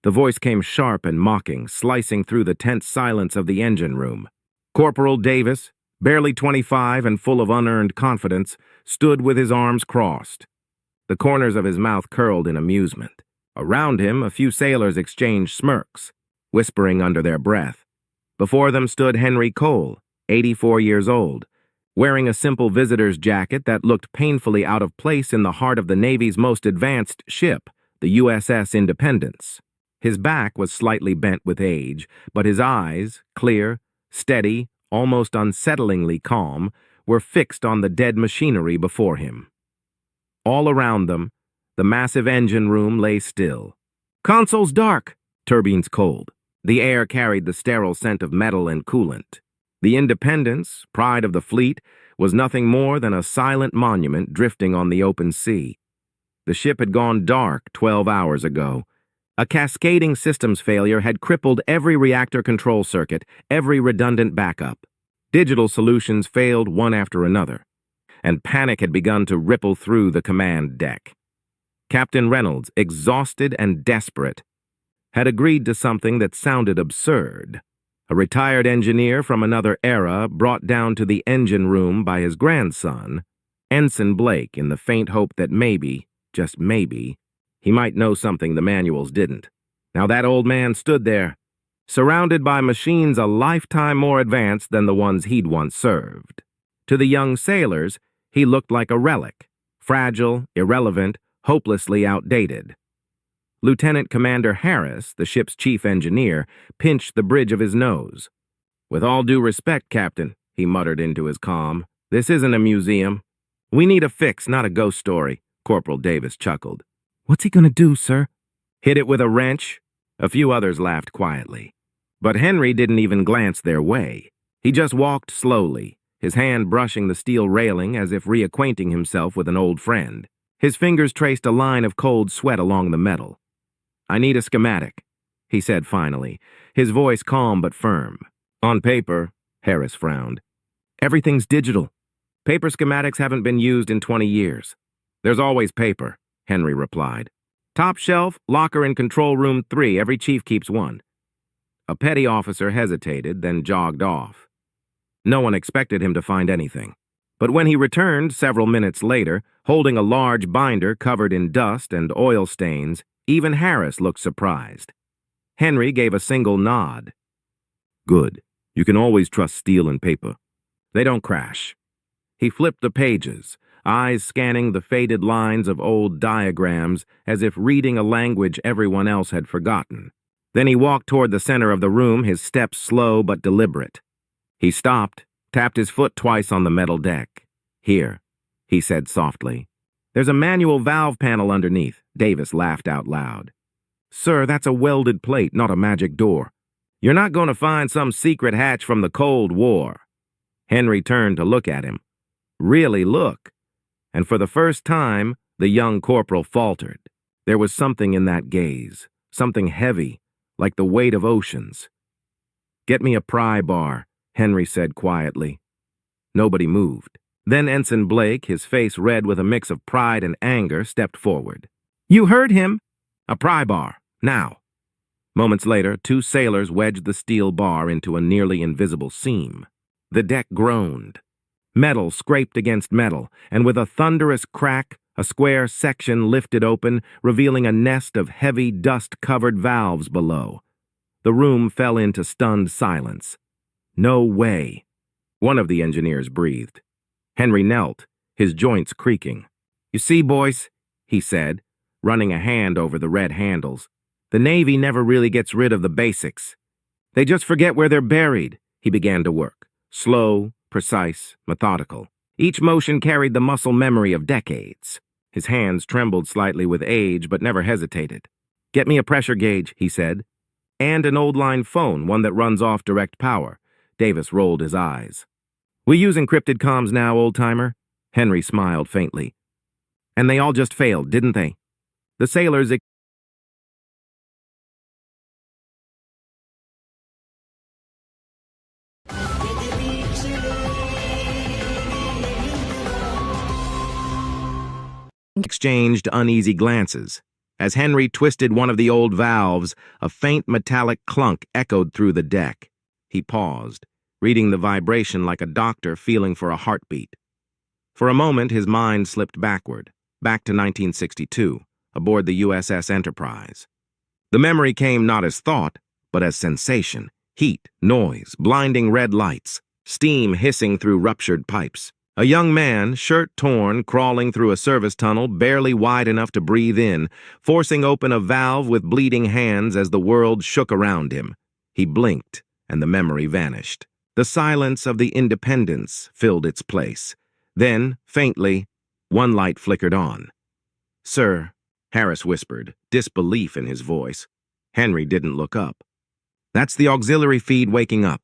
The voice came sharp and mocking, slicing through the tense silence of the engine room. Corporal Davis, barely 25 and full of unearned confidence, stood with his arms crossed. The corners of his mouth curled in amusement. Around him, a few sailors exchanged smirks, whispering under their breath. Before them stood Henry Cole, 84 years old, wearing a simple visitor's jacket that looked painfully out of place in the heart of the Navy's most advanced ship, the USS Independence. His back was slightly bent with age, but his eyes, clear, steady, almost unsettlingly calm, were fixed on the dead machinery before him. All around them, the massive engine room lay still. "Console's dark," turbines cold. The air carried the sterile scent of metal and coolant. The Independence, pride of the fleet, was nothing more than a silent monument drifting on the open sea. The ship had gone dark 12 hours ago. A cascading systems failure had crippled every reactor control circuit, every redundant backup. Digital solutions failed one after another, and panic had begun to ripple through the command deck. Captain Reynolds, exhausted and desperate, had agreed to something that sounded absurd. A retired engineer from another era brought down to the engine room by his grandson, Ensign Blake, in the faint hope that maybe, just maybe, he might know something the manuals didn't. Now that old man stood there, surrounded by machines a lifetime more advanced than the ones he'd once served. To the young sailors, he looked like a relic, fragile, irrelevant, hopelessly outdated. Lieutenant Commander Harris, the ship's chief engineer, pinched the bridge of his nose. "With all due respect, Captain," he muttered into his comm, "this isn't a museum. We need a fix, not a ghost story." Corporal Davis chuckled. "What's he gonna do, sir?" "Hit it with a wrench?" A few others laughed quietly. But Henry didn't even glance their way. He just walked slowly, his hand brushing the steel railing as if reacquainting himself with an old friend. His fingers traced a line of cold sweat along the metal. "I need a schematic," he said finally, his voice calm but firm. "On paper," Harris frowned. "Everything's digital. Paper schematics haven't been used in 20 years. "There's always paper," Henry replied. "Top shelf, locker in control room 3, every chief keeps one." A petty officer hesitated, then jogged off. No one expected him to find anything. But when he returned several minutes later, holding a large binder covered in dust and oil stains, even Harris looked surprised. Henry gave a single nod. "Good. You can always trust steel and paper. They don't crash." He flipped the pages, eyes scanning the faded lines of old diagrams as if reading a language everyone else had forgotten. Then he walked toward the center of the room, his steps slow but deliberate. He stopped, tapped his foot twice on the metal deck. "Here," he said softly. "There's a manual valve panel underneath." Davis laughed out loud. "Sir, that's a welded plate, not a magic door. You're not going to find some secret hatch from the Cold War." Henry turned to look at him. Really look. And for the first time, the young corporal faltered. There was something in that gaze, something heavy, like the weight of oceans. "Get me a pry bar," Henry said quietly. Nobody moved. Then Ensign Blake, his face red with a mix of pride and anger, stepped forward. "You heard him! A pry bar, now!" Moments later, 2 sailors wedged the steel bar into a nearly invisible seam. The deck groaned. Metal scraped against metal, and with a thunderous crack, a square section lifted open, revealing a nest of heavy, dust-covered valves below. The room fell into stunned silence. "No way," one of the engineers breathed. Henry knelt, his joints creaking. "You see, boys," he said, running a hand over the red handles, "the Navy never really gets rid of the basics. They just forget where they're buried." He began to work, slow, precise, methodical. Each motion carried the muscle memory of decades. His hands trembled slightly with age, but never hesitated. "Get me a pressure gauge," he said. "And an old-line phone, one that runs off direct power." Davis rolled his eyes. "We use encrypted comms now, old-timer." Henry smiled faintly. "And they all just failed, didn't they?" The sailors exchanged uneasy glances. As Henry twisted one of the old valves, a faint metallic clunk echoed through the deck. He paused, reading the vibration like a doctor feeling for a heartbeat. For a moment, his mind slipped backward, back to 1962, aboard the USS Enterprise. The memory came not as thought, but as sensation. Heat, noise, blinding red lights, steam hissing through ruptured pipes. A young man, shirt torn, crawling through a service tunnel barely wide enough to breathe in, forcing open a valve with bleeding hands as the world shook around him. He blinked, and the memory vanished. The silence of the Independence filled its place. Then, faintly, one light flickered on. "Sir," Harris whispered, disbelief in his voice. Henry didn't look up. "That's the auxiliary feed waking up.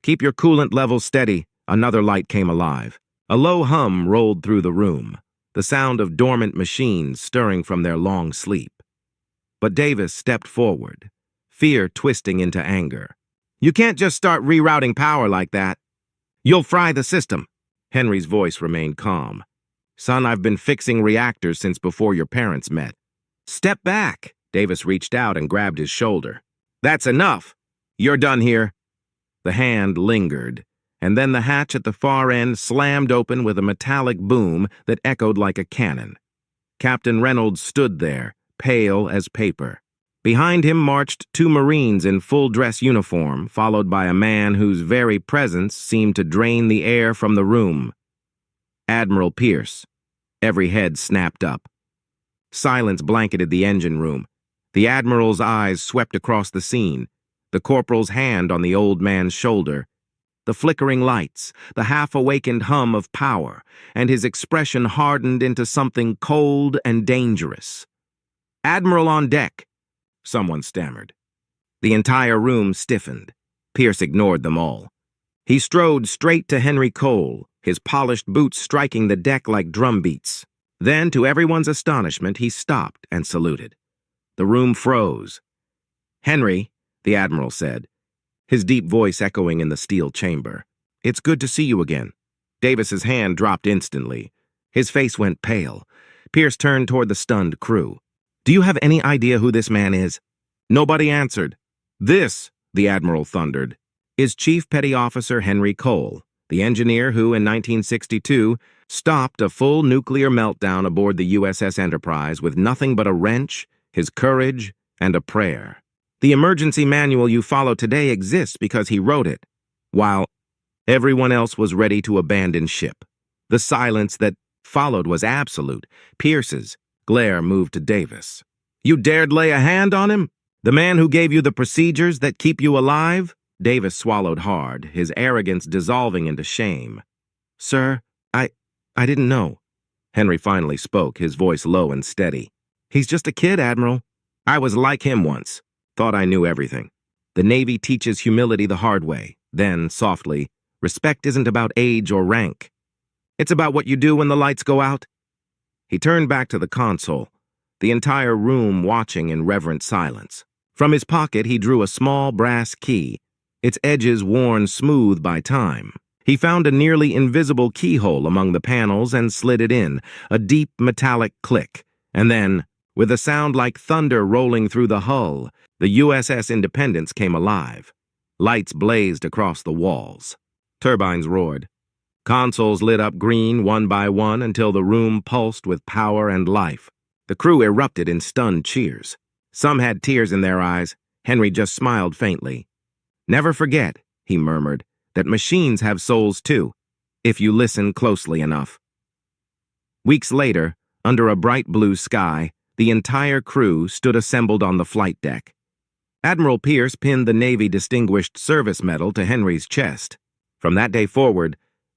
Keep your coolant levels steady." Another light came alive. A low hum rolled through the room, the sound of dormant machines stirring from their long sleep. But Davis stepped forward, fear twisting into anger. "You can't just start rerouting power like that. You'll fry the system." Henry's voice remained calm. "Son, I've been fixing reactors since before your parents met." "Step back." Davis reached out and grabbed his shoulder. "That's enough. You're done here." The hand lingered, and then the hatch at the far end slammed open with a metallic boom that echoed like a cannon. Captain Reynolds stood there, pale as paper. Behind him marched two Marines in full-dress uniform, followed by a man whose very presence seemed to drain the air from the room. Admiral Pierce. Every head snapped up. Silence blanketed the engine room. The Admiral's eyes swept across the scene, the corporal's hand on the old man's shoulder. The flickering lights, the half-awakened hum of power, and his expression hardened into something cold and dangerous. "Admiral on deck," someone stammered. The entire room stiffened. Pierce ignored them all. He strode straight to Henry Cole, his polished boots striking the deck like drumbeats. Then, to everyone's astonishment, he stopped and saluted. The room froze. "Henry," the Admiral said, his deep voice echoing in the steel chamber. "It's good to see you again." Davis's hand dropped instantly. His face went pale. Pierce turned toward the stunned crew. "Do you have any idea who this man is?" Nobody answered. "This," the Admiral thundered, "is Chief Petty Officer Henry Cole, the engineer who, in 1962, stopped a full nuclear meltdown aboard the USS Enterprise with nothing but a wrench, his courage, and a prayer. The emergency manual you follow today exists because he wrote it, while everyone else was ready to abandon ship." The silence that followed was absolute. Pierce's glare moved to Davis. "You dared lay a hand on him? The man who gave you the procedures that keep you alive?" Davis swallowed hard, his arrogance dissolving into shame. "Sir, I didn't know." Henry finally spoke, his voice low and steady. "He's just a kid, Admiral. I was like him once. Thought I knew everything. The Navy teaches humility the hard way." Then, softly, "Respect isn't about age or rank. It's about what you do when the lights go out." He turned back to the console, the entire room watching in reverent silence. From his pocket, he drew a small brass key, its edges worn smooth by time. He found a nearly invisible keyhole among the panels and slid it in, a deep metallic click, and then, with a sound like thunder rolling through the hull, the USS Independence came alive. Lights blazed across the walls. Turbines roared. Consoles lit up green one by one until the room pulsed with power and life. The crew erupted in stunned cheers. Some had tears in their eyes. Henry just smiled faintly. "Never forget," he murmured, "that machines have souls too, if you listen closely enough." Weeks later, under a bright blue sky, the entire crew stood assembled on the flight deck. Admiral Pierce pinned the Navy Distinguished Service Medal to Henry's chest. From that day forward,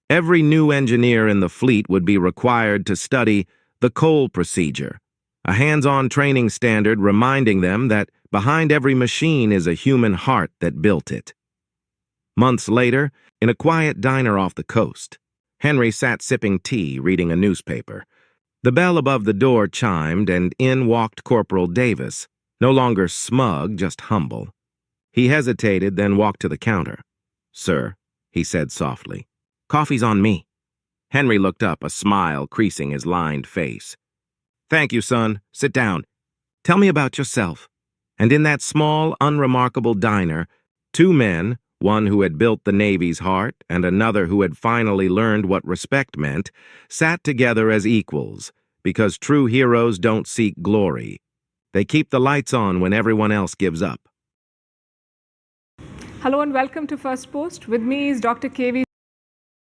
every new engineer in the fleet would be required to study the Cole procedure, a hands-on training standard reminding them that behind every machine is a human heart that built it. Months later, in a quiet diner off the coast, Henry sat sipping tea, reading a newspaper. The bell above the door chimed, and in walked Corporal Davis, no longer smug, just humble. He hesitated, then walked to the counter. "Sir," he said softly, "coffee's on me." Henry looked up, a smile creasing his lined face. "Thank you, son. Sit down." Tell me about yourself." And in that small, unremarkable diner, two men, one who had built the Navy's heart and another who had finally learned what respect meant, sat together as equals, because true heroes don't seek glory. They keep the lights on when everyone else gives up. Hello and welcome to First Post. With me is Dr. K.V.